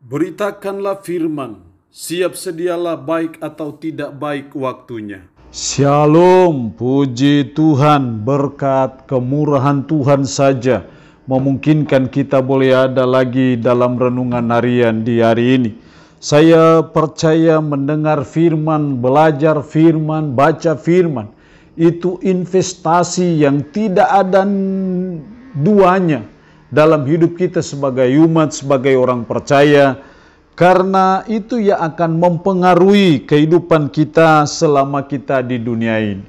Beritakanlah firman, siap sedialah baik atau tidak baik waktunya. Shalom, puji Tuhan, berkat kemurahan Tuhan saja memungkinkan kita boleh ada lagi dalam renungan harian di hari ini. Saya percaya mendengar firman, belajar firman, baca firman, itu investasi yang tidak ada duanya dalam hidup kita sebagai umat, sebagai orang percaya, karena itu yang akan mempengaruhi kehidupan kita selama kita di dunia ini.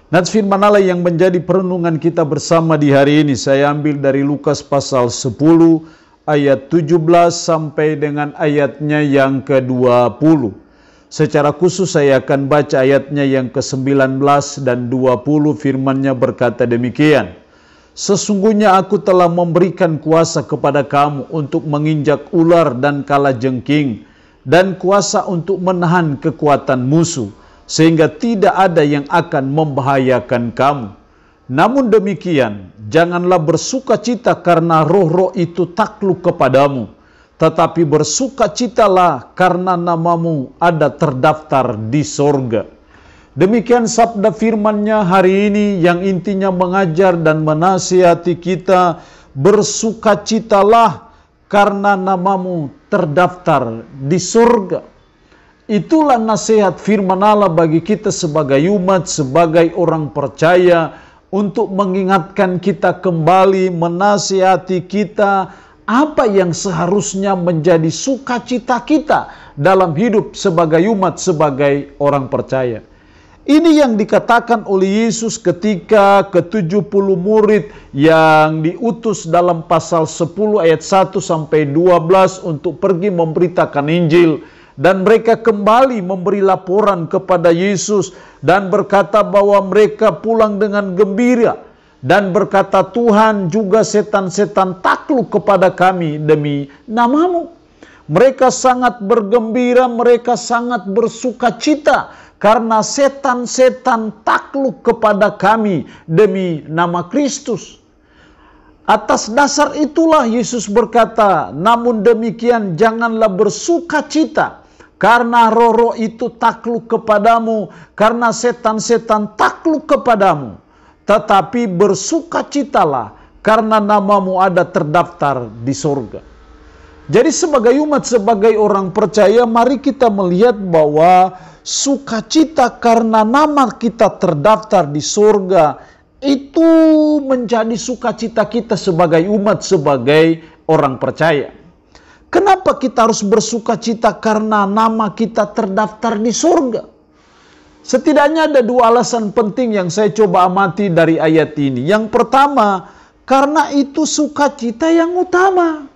Nats firman Allah yang menjadi perenungan kita bersama di hari ini, saya ambil dari Lukas pasal 10 ayat 17 sampai dengan ayatnya yang ke-20. Secara khusus saya akan baca ayatnya yang ke-19 dan 20, firman-Nya berkata demikian. Sesungguhnya aku telah memberikan kuasa kepada kamu untuk menginjak ular dan kalajengking, dan kuasa untuk menahan kekuatan musuh, sehingga tidak ada yang akan membahayakan kamu. Namun demikian, janganlah bersukacita karena roh-roh itu takluk kepadamu, tetapi bersukacitalah karena namamu ada terdaftar di sorga. Demikian sabda firman-Nya hari ini yang intinya mengajar dan menasihati kita, bersukacitalah karena namamu terdaftar di surga. Itulah nasihat firman Allah bagi kita sebagai umat, sebagai orang percaya, untuk mengingatkan kita kembali, menasihati kita apa yang seharusnya menjadi sukacita kita dalam hidup sebagai umat, sebagai orang percaya. Ini yang dikatakan oleh Yesus ketika ke-70 murid yang diutus dalam pasal 10 ayat 1 sampai 12 untuk pergi memberitakan Injil. Dan mereka kembali memberi laporan kepada Yesus dan berkata bahwa mereka pulang dengan gembira. Dan berkata, Tuhan, juga setan-setan takluk kepada kami demi namamu. Mereka sangat bergembira, mereka sangat bersukacita karena setan-setan takluk kepada kami demi nama Kristus. Atas dasar itulah Yesus berkata, namun demikian janganlah bersukacita karena roh-roh itu takluk kepadamu, karena setan-setan takluk kepadamu. Tetapi bersukacitalah karena namamu ada terdaftar di surga. Jadi sebagai umat, sebagai orang percaya, mari kita melihat bahwa sukacita karena nama kita terdaftar di surga itu menjadi sukacita kita sebagai umat, sebagai orang percaya. Kenapa kita harus bersukacita karena nama kita terdaftar di surga? Setidaknya ada dua alasan penting yang saya coba amati dari ayat ini. Yang pertama, karena itu sukacita yang utama.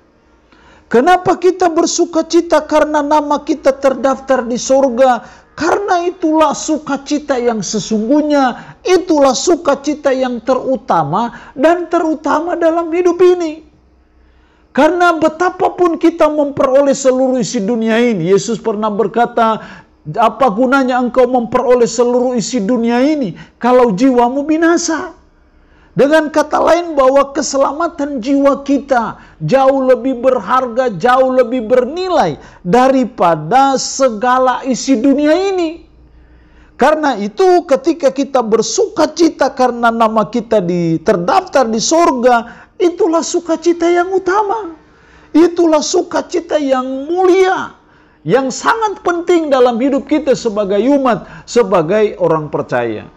Kenapa kita bersukacita karena nama kita terdaftar di surga? Karena itulah sukacita yang sesungguhnya, itulah sukacita yang terutama dan terutama dalam hidup ini. Karena betapapun kita memperoleh seluruh isi dunia ini, Yesus pernah berkata, apa gunanya engkau memperoleh seluruh isi dunia ini kalau jiwamu binasa? Dengan kata lain bahwa keselamatan jiwa kita jauh lebih berharga, jauh lebih bernilai daripada segala isi dunia ini. Karena itu ketika kita bersukacita karena nama kita terdaftar di surga, itulah sukacita yang utama. Itulah sukacita yang mulia, yang sangat penting dalam hidup kita sebagai umat, sebagai orang percaya.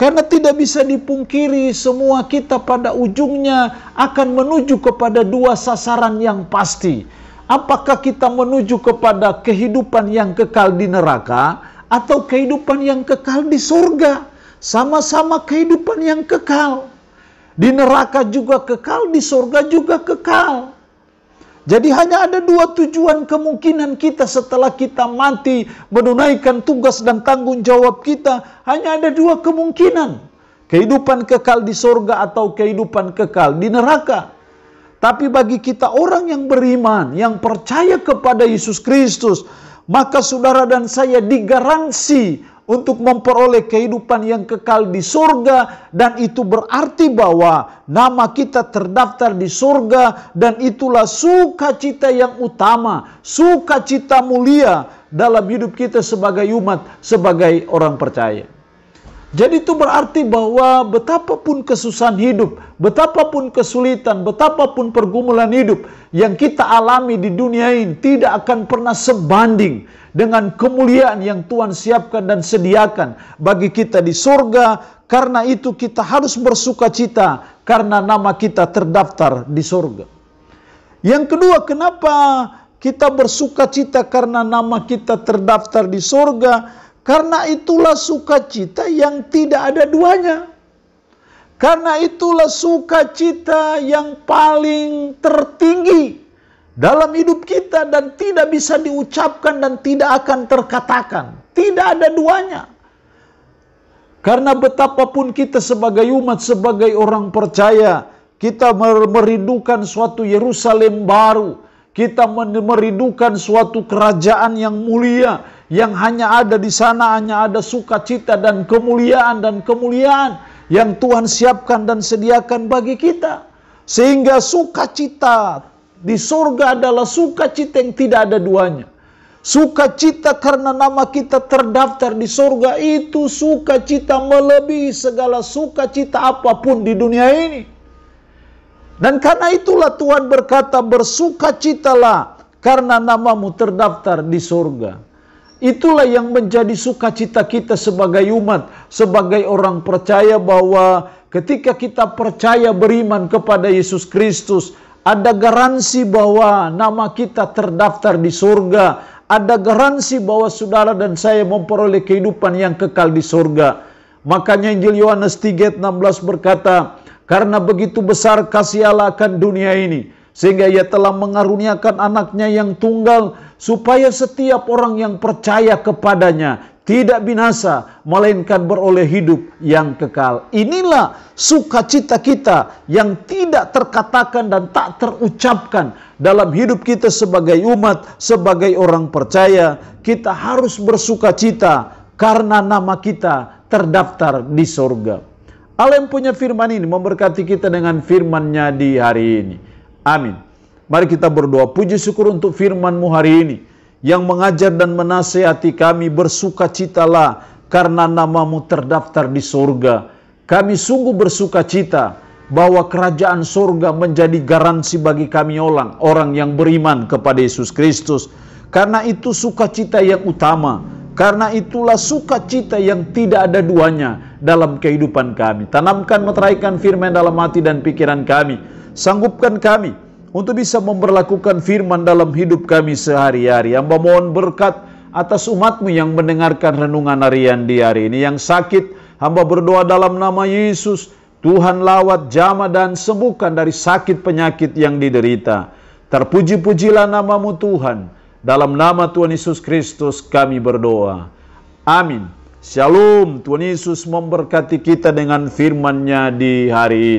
Karena tidak bisa dipungkiri semua kita pada ujungnya akan menuju kepada dua sasaran yang pasti. Apakah kita menuju kepada kehidupan yang kekal di neraka atau kehidupan yang kekal di surga? Sama-sama kehidupan yang kekal. Di neraka juga kekal, di surga juga kekal. Jadi hanya ada dua tujuan kemungkinan kita setelah kita mati menunaikan tugas dan tanggung jawab kita. Hanya ada dua kemungkinan. Kehidupan kekal di surga atau kehidupan kekal di neraka. Tapi bagi kita orang yang beriman, yang percaya kepada Yesus Kristus, maka saudara dan saya digaransi untuk memperoleh kehidupan yang kekal di surga, dan itu berarti bahwa nama kita terdaftar di surga, dan itulah sukacita yang utama, sukacita mulia dalam hidup kita sebagai umat, sebagai orang percaya. Jadi itu berarti bahwa betapapun kesusahan hidup, betapapun kesulitan, betapapun pergumulan hidup yang kita alami di dunia ini tidak akan pernah sebanding dengan kemuliaan yang Tuhan siapkan dan sediakan bagi kita di surga. Karena itu kita harus bersukacita karena nama kita terdaftar di surga. Yang kedua, kenapa kita bersukacita karena nama kita terdaftar di surga? Karena itulah sukacita yang tidak ada duanya. Karena itulah sukacita yang paling tertinggi dalam hidup kita dan tidak bisa diucapkan dan tidak akan terkatakan. Tidak ada duanya. Karena betapapun kita sebagai umat, sebagai orang percaya, kita merindukan suatu Yerusalem baru. Kita merindukan suatu kerajaan yang mulia, yang hanya ada di sana, hanya ada sukacita dan kemuliaan yang Tuhan siapkan dan sediakan bagi kita. Sehingga sukacita di surga adalah sukacita yang tidak ada duanya. Sukacita karena nama kita terdaftar di surga itu sukacita melebihi segala sukacita apapun di dunia ini. Dan karena itulah Tuhan berkata, bersukacitalah karena namamu terdaftar di surga. Itulah yang menjadi sukacita kita sebagai umat, sebagai orang percaya, bahwa ketika kita percaya beriman kepada Yesus Kristus, ada garansi bahwa nama kita terdaftar di surga. Ada garansi bahwa saudara dan saya memperoleh kehidupan yang kekal di surga. Makanya Injil Yohanes 3:16 berkata, karena begitu besar kasih Allah akan dunia ini, sehingga Ia telah mengaruniakan anaknya yang tunggal, supaya setiap orang yang percaya kepadanya tidak binasa, melainkan beroleh hidup yang kekal. Inilah sukacita kita yang tidak terkatakan dan tak terucapkan dalam hidup kita sebagai umat, sebagai orang percaya. Kita harus bersukacita karena nama kita terdaftar di surga. Allah yang punya firman ini memberkati kita dengan firman-Nya di hari ini. Amin. Mari kita berdoa. Puji syukur untuk firman-Mu hari ini yang mengajar dan menasihati kami, bersukacitalah karena namamu terdaftar di surga. Kami sungguh bersukacita bahwa kerajaan surga menjadi garansi bagi kami orang yang beriman kepada Yesus Kristus. Karena itu sukacita yang utama. Karena itulah sukacita yang tidak ada duanya dalam kehidupan kami. Tanamkan, meteraikan firman dalam hati dan pikiran kami. Sanggupkan kami untuk bisa memberlakukan firman dalam hidup kami sehari-hari. Hamba mohon berkat atas umat-Mu yang mendengarkan renungan harian di hari ini. Yang sakit, hamba berdoa dalam nama Yesus, Tuhan lawat, jamah dan sembuhkan dari sakit penyakit yang diderita. Terpuji-pujilah nama-Mu Tuhan. Dalam nama Tuhan Yesus Kristus kami berdoa. Amin. Shalom. Tuhan Yesus memberkati kita dengan firman-Nya di hari ini.